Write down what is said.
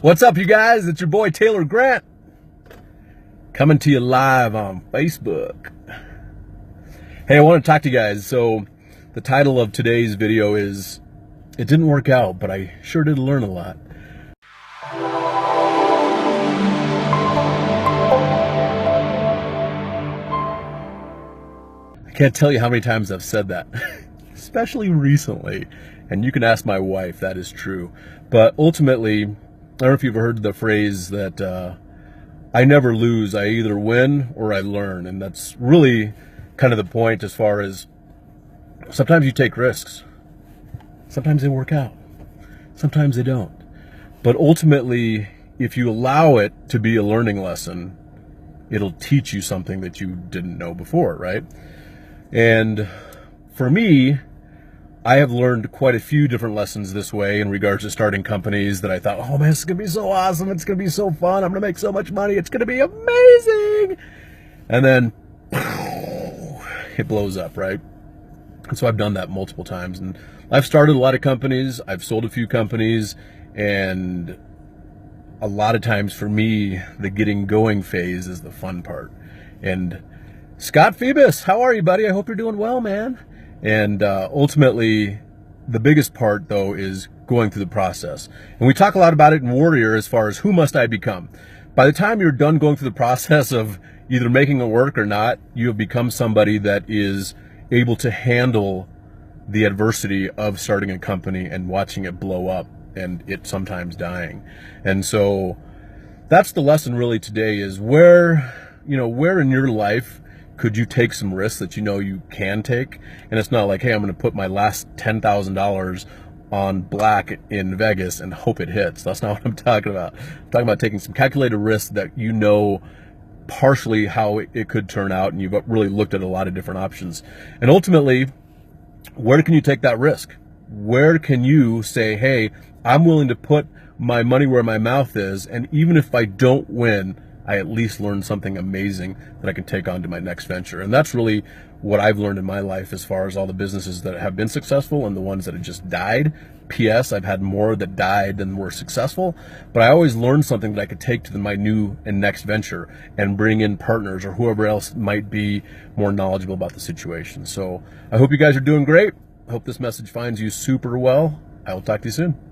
What's up, you guys? It's your boy Taylor Grant coming to you live on Facebook. Hey, I want to talk to you guys. So the title of today's video is It Didn't Work Out, but I sure did learn a lot. I can't tell you how many times I've said that, especially recently. And you can ask my wife, that is true. But ultimately, I don't know if you've heard the phrase that I never lose, I either win or I learn. And that's really kind of the point, as far as sometimes you take risks. Sometimes they work out. Sometimes they don't. But ultimately, if you allow it to be a learning lesson, it'll teach you something that you didn't know before, right? And for me, I have learned quite a few different lessons this way in regards to starting companies that I thought, oh man, this is going to be so awesome. It's going to be so fun. I'm going to make so much money. It's going to be amazing. And then it blows up, right? And so I've done that multiple times. And I've started a lot of companies. I've sold a few companies. And a lot of times for me, the getting going phase is the fun part. And Scott Phoebus, how are you, buddy? I hope you're doing well, man. And ultimately, the biggest part, though, is going through the process. And we talk a lot about it in Warrior as far as who must I become. By the time you're done going through the process of either making it work or not, you have become somebody that is able to handle the adversity of starting a company and watching it blow up and it sometimes dying. And so that's the lesson really today, is where in your life could you take some risks that you know you can take? And it's not like, hey, I'm going to put my last $10,000 on black in Vegas and hope it hits. That's not what I'm talking about. I'm talking about taking some calculated risks that you know partially how it could turn out, and you've really looked at a lot of different options. And ultimately, where can you take that risk? Where can you say, hey, I'm willing to put my money where my mouth is, and even if I don't win, I at least learned something amazing that I can take on to my next venture. And that's really what I've learned in my life as far as all the businesses that have been successful and the ones that have just died. P.S. I've had more that died than were successful, but I always learned something that I could take to my new and next venture and bring in partners or whoever else might be more knowledgeable about the situation. So I hope you guys are doing great. I hope this message finds you super well. I will talk to you soon.